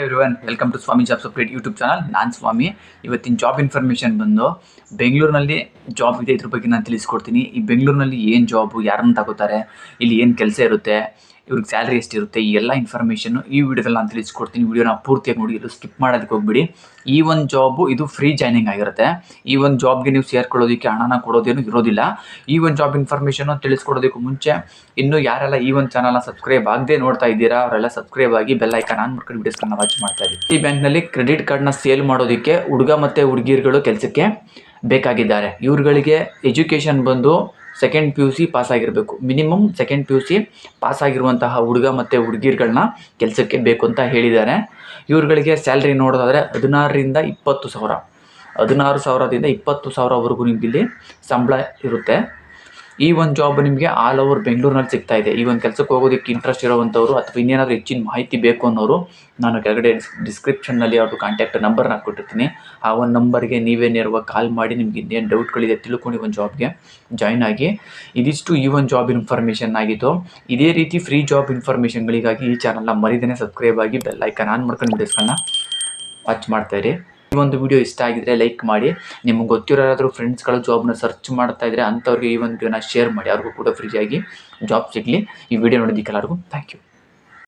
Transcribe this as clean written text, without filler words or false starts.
Everyone welcome to Swami jobs update YouTube channel. ನಾನು ಸ್ವಾಮಿ. ಇವತ್ತಿನ job information ಬಂದು ಬೆಂಗಳೂರಿನಲ್ಲಿ ಜಾಬ್ ಇದೆ, ಇದ್ರ ಬಗ್ಗೆ ನಾನು ತಿಳಿಸ್ಕೊಡ್ತೀನಿ. ಈ ಬೆಂಗಳೂರಿನಲ್ಲಿ ಏನು ಜಾಬು, ಯಾರನ್ನು ತಗೋತಾರೆ, ಇಲ್ಲಿ ಏನು ಕೆಲಸ ಇರುತ್ತೆ, ಇವ್ರಿಗೆ ಸ್ಯಾಲ್ರಿ ಎಷ್ಟಿರುತ್ತೆ, ಈ ಎಲ್ಲ ಇನ್ಫಾರ್ಮೇಷನ್ನು ಈ ವಿಡಿಯೋದಲ್ಲಿ ನಾನು ತಿಳಿಸ್ಕೊಡ್ತೀನಿ. ವಿಡಿಯೋನ ಪೂರ್ತಿಯಾಗಿ ನೋಡಿ, ಎಲ್ಲೂ ಸ್ಕಿಪ್ ಮಾಡೋದಕ್ಕೆ ಹೋಗ್ಬಿಡಿ. ಈ ಒಂದು ಜಾಬು ಇದು ಫ್ರೀ ಜಾಯ್ನಿಂಗ್ ಆಗಿರುತ್ತೆ. ಈ ಒಂದು ಜಾಬ್ಗೆ ನೀವು ಸೇರ್ಕೊಳ್ಳೋದಕ್ಕೆ ಹಣನ ಕೊಡೋದೇನು ಇರೋದಿಲ್ಲ. ಈ ಒಂದು ಜಾಬ್ ಇನ್ಫಾರ್ಮೇಷನ್ನು ತಿಳಿಸ್ಕೊಡೋದಕ್ಕೂ ಮುಂಚೆ ಇನ್ನೂ ಯಾರೆಲ್ಲ ಈ ಒಂದು ಚಾನಲ್ನ ಸಬ್ಸ್ಕ್ರೈಬ್ ಆಗದೆ ನೋಡ್ತಾ ಇದ್ದೀರಾ ಅವರೆಲ್ಲ ಸಬ್ಸ್ಕ್ರೈಬ್ ಆಗಿ ಬೆಲ್ ಐಕಾನ್ ಆನ್ ಮಾಡ್ಕೊಂಡು ವಿಡಿಯೋಸ್ಗಳನ್ನ ವಾಚ್ ಮಾಡ್ತಾ ಇರಿ. ಈ ಬ್ಯಾಂಕ್ನಲ್ಲಿ ಕ್ರೆಡಿಟ್ ಕಾರ್ಡ್ನ ಸೇಲ್ ಮಾಡೋದಕ್ಕೆ ಹುಡುಗ ಮತ್ತು ಹುಡುಗಿಯರುಗಳು ಕೆಲಸಕ್ಕೆ ಬೇಕಾಗಿದ್ದಾರೆ. ಇವ್ರುಗಳಿಗೆ ಎಜುಕೇಷನ್ ಬಂದು ಸೆಕೆಂಡ್ PUC ಪಾಸ್ ಆಗಿರಬೇಕು. ಮಿನಿಮಮ್ ಸೆಕೆಂಡ್ PUC ಪಾಸ್ ಆಗಿರುವಂತಹ ಹುಡುಗ ಮತ್ತು ಹುಡುಗಿಯರುಗಳನ್ನ ಕೆಲಸಕ್ಕೆ ಬೇಕು ಅಂತ ಹೇಳಿದ್ದಾರೆ. ಇವ್ರುಗಳಿಗೆ ಸ್ಯಾಲ್ರಿ ನೋಡೋದಾದರೆ 16ರಿಂದ 20,000, 16,000ದಿಂದ 20,000ವರೆಗೂ ನಿಮ್ಗೆ ಇಲ್ಲಿ ಸಂಬಳ ಇರುತ್ತೆ. ಈ ಒಂದು ಜಾಬ್ ನಿಮಗೆ ಆಲ್ ಓವರ್ ಬೆಂಗಳೂರಿನಲ್ಲಿ ಸಿಗ್ತಾ ಇದೆ. ಈ ಒಂದು ಕೆಲಸಕ್ಕೆ ಹೋಗೋದಕ್ಕೆ ಇಂಟ್ರೆಸ್ಟ್ ಇರೋವಂಥವ್ರು ಅಥವಾ ಇನ್ನೇನಾದರೂ ಹೆಚ್ಚಿನ ಮಾಹಿತಿ ಬೇಕು ಅನ್ನೋರು, ನಾನು ಕೆಳಗಡೆ ಡಿಸ್ಕ್ರಿಪ್ಷನ್ನಲ್ಲಿ ಅವ್ರದ್ದು ಕಾಂಟ್ಯಾಕ್ಟ್ ನಂಬರ್ನ ಕೊಟ್ಟಿರ್ತೀನಿ. ಆ ಒಂದು ನಂಬರ್ಗೆ ನೀವೇ ನೇರವಾಗಿ ಕಾಲ್ ಮಾಡಿ ನಿಮ್ಗೆ ಇನ್ನೇನು ಡೌಟ್ಗಳಿದೆ ತಿಳ್ಕೊಂಡು ಒಂದು ಜಾಬ್ಗೆ ಜಾಯ್ನ್ ಆಗಿ. ಇದಿಷ್ಟು ಈ ಒಂದು ಜಾಬ್ ಇನ್ಫಾರ್ಮೇಷನ್ ಆಗಿತ್ತು. ಇದೇ ರೀತಿ ಫ್ರೀ ಜಾಬ್ ಇನ್ಫಾರ್ಮೇಷನ್ಗಳಿಗಾಗಿ ಈ ಚಾನಲ್ನ ಮರಿದೇನೆ ಸಬ್ಸ್ಕ್ರೈಬ್ ಆಗಿ ಬೆಲ್ ಐಕಾನ್ ಆನ್ ಮಾಡ್ಕೊಂಡು ವಿಡಿಯೋಸ್ಗಳನ್ನ ವಾಚ್ ಮಾಡ್ತಾಯಿರಿ. ಈ ಒಂದು ವಿಡಿಯೋ ಇಷ್ಟ ಆಗಿದ್ರೆ ಲೈಕ್ ಮಾಡಿ. ನಿಮ್ಗೆ ಗೊತ್ತಿರೋ ಯಾರಾದರೂ ಫ್ರೆಂಡ್ಸ್ಗಳು ಜಾಬ್ನ ಸರ್ಚ್ ಮಾಡ್ತಾ ಇದ್ದರೆ ಅಂಥವ್ರಿಗೆ ಈ ಒಂದು ವಿಡಿಯೋನ ಶೇರ್ ಮಾಡಿ, ಅವ್ರಿಗೂ ಕೂಡ ಫ್ರೀಯಾಗಿ ಜಾಬ್ ಸಿಗಲಿ. ಈ ವಿಡಿಯೋ ನೋಡೋದಕ್ಕೆ ಎಲ್ಲರಿಗೂ ಥ್ಯಾಂಕ್ ಯು.